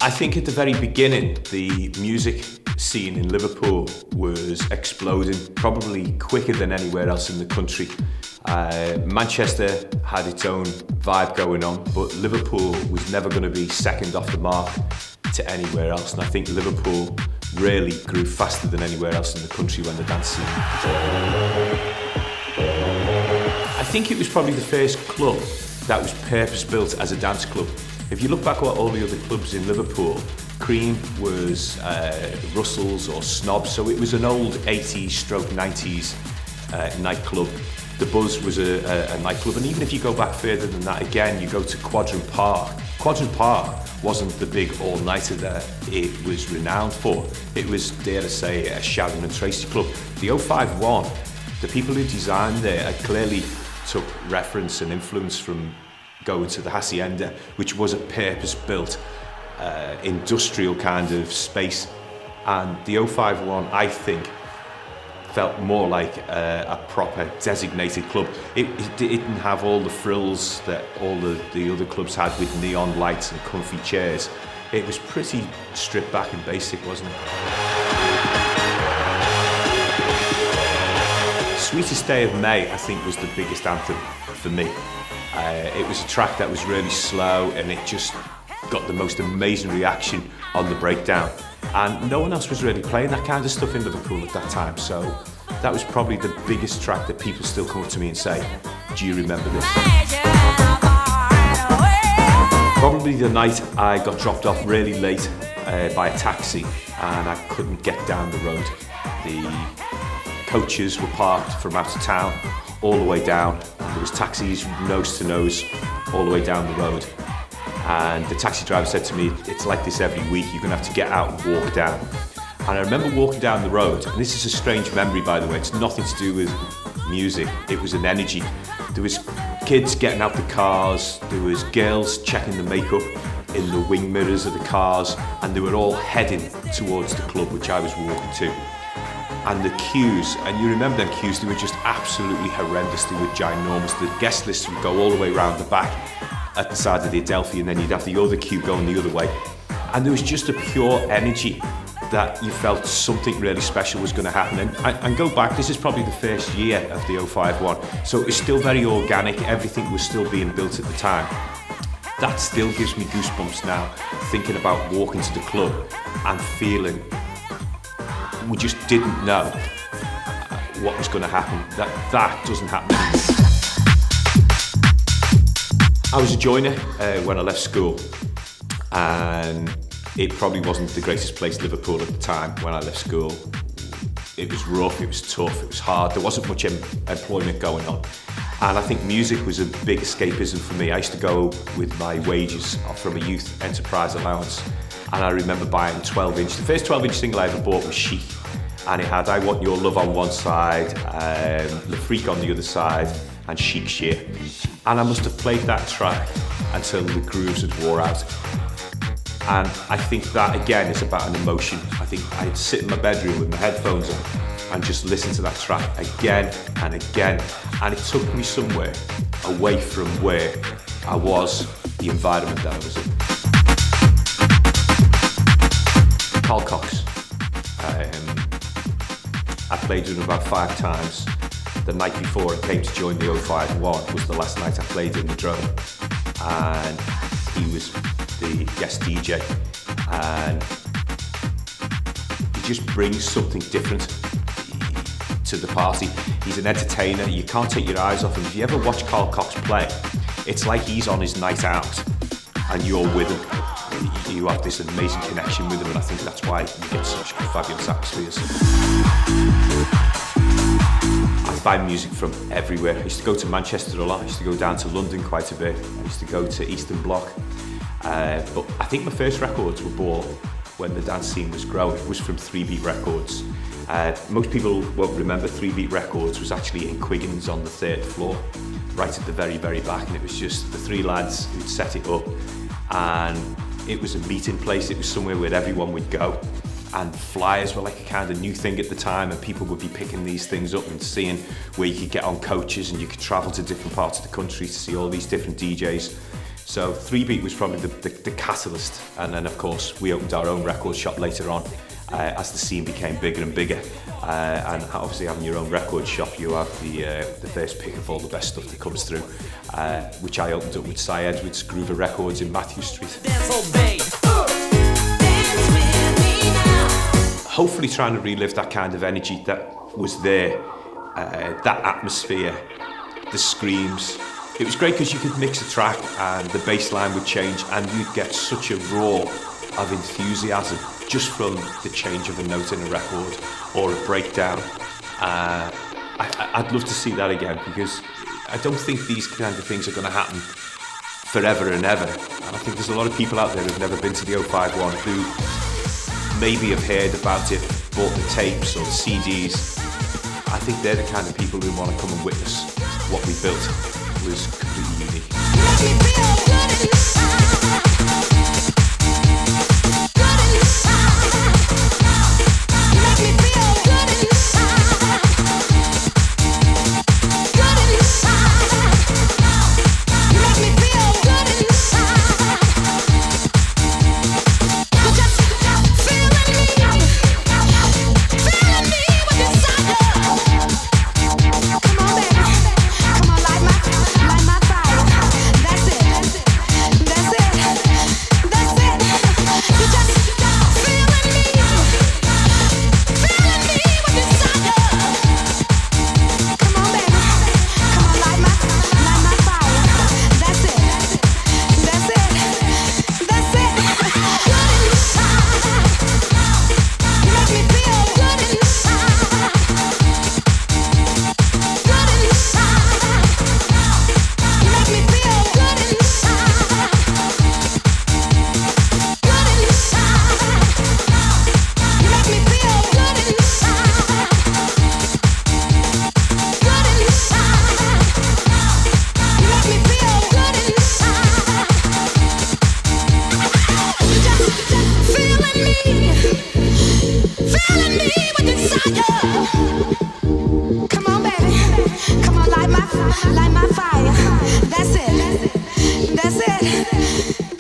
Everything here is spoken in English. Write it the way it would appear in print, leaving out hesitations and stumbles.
I think at the very beginning, the music scene in Liverpool was exploding, probably quicker than anywhere else in the country. Manchester had its own vibe going on, but Liverpool was never going to be second off the mark to anywhere else. And I think Liverpool really grew faster than anywhere else in the country when the dance scene. I think it was probably the first club that was purpose-built as a dance club. If you look back at all the other clubs in Liverpool, Cream was Russell's or Snob, so it was an old 80s stroke 90s nightclub. The Buzz was a nightclub, and even if you go back further than that again, you go to Quadrant Park. Quadrant Park wasn't the big all-nighter that it was renowned for. It was, dare I say, a Sheridan and Tracy club. The 051, the people who designed there clearly took reference and influence from going to the Hacienda, which was a purpose-built industrial kind of space. And the 051, I think, felt more like a proper designated club. It didn't have all the frills that all the other clubs had with neon lights and comfy chairs. It was pretty stripped back and basic, wasn't it? Sweetest Day of May, I think, was the biggest anthem for me. It was a track that was really slow, and it just got the most amazing reaction on the breakdown. And no one else was really playing that kind of stuff in Liverpool at that time, so that was probably the biggest track that people still come up to me and say, do you remember this? Probably the night I got dropped off really late by a taxi, and I couldn't get down the road. The coaches were parked from out of town all the way down. There was taxis nose to nose all the way down the road. And the taxi driver said to me, it's like this every week, you're gonna have to get out and walk down. And I remember walking down the road, and this is a strange memory, by the way, it's nothing to do with music, it was an energy. There was kids getting out the cars, there was girls checking the makeup in the wing mirrors of the cars, and they were all heading towards the club which I was walking to. And the queues, and you remember them queues, they were just absolutely horrendous, they were ginormous. The guest list would go all the way around the back at the side of the Adelphi, and then you'd have the other queue going the other way. And there was just a pure energy that you felt something really special was going to happen. And go back, this is probably the first year of the 051, so it was still very organic, everything was still being built at the time. That still gives me goosebumps now, thinking about walking to the club and feeling we just didn't know what was going to happen. That doesn't happen anymore. I was a joiner when I left school, and it probably wasn't the greatest place, Liverpool, at the time when I left school. It was rough, it was tough, it was hard, there wasn't much employment going on. And I think music was a big escapism for me. I used to go with my wages from a youth enterprise allowance, and I remember buying 12-inch. The first 12-inch single I ever bought was Chic, and it had I Want Your Love on one side, Le Freak on the other side, and Chic Sheer. And I must have played that track until the grooves had wore out. And I think that, again, is about an emotion. I think I'd sit in my bedroom with my headphones on and just listen to that track again and again. And it took me somewhere away from where I was, the environment that I was in. Carl Cox. I played with him about 5 times. The night before I came to join the 051 was the last night I played in the Drome. And he was the guest DJ. And he just brings something different to the party. He's an entertainer, you can't take your eyes off him. If you ever watch Carl Cox play, it's like he's on his night out and you're with him. You have this amazing connection with him, and I think that's why you get such fabulous atmospheres. I find music from everywhere. I used to go to Manchester a lot, I used to go down to London quite a bit, I used to go to Eastern Bloc. But I think my first records were bought when the dance scene was growing. It was from 3 Beat Records. Most people won't remember 3 Beat Records was actually in Quiggins on the 3rd floor, right at the very, very back, and it was just the 3 lads who'd set it up, and it was a meeting place. It was somewhere where everyone would go, and flyers were like a kind of new thing at the time, and people would be picking these things up and seeing where you could get on coaches and you could travel to different parts of the country to see all these different DJs So 3Beat was probably the catalyst, and then of course we opened our own record shop later on as the scene became bigger and bigger. And obviously having your own record shop, you have the first pick of all the best stuff that comes through, which I opened up with Cy Edwards, Groover Records in Matthew Street. Hopefully trying to relive that kind of energy that was there, that atmosphere, the screams. It was great because you could mix a track and the bass line would change and you'd get such a roar of enthusiasm just from the change of a note in a record or a breakdown. I'd love to see that again, because I don't think these kind of things are going to happen forever and ever. And I think there's a lot of people out there who've never been to the 051 who maybe have heard about it, bought the tapes or the CDs. I think they're the kind of people who want to come and witness what we built. Was completely unique. Make me feel good inside. Good inside. Make me feel good inside. Good inside. Make me feel good inside. You're just feeling me with desire. Come on, baby. Come on, light my fire. That's it. That's it. That's it. You just feeling me with desire. Come on, baby. Come on, light my fire. That's it. That's it. That's it. Good inside. You make me feel good inside. Good inside. You make me feel good inside. Good inside. You make me feel good inside. Good inside. You make me feel good inside. Just feeling me with desire. Come on, baby. Come on, light my fire. That's it. That's it.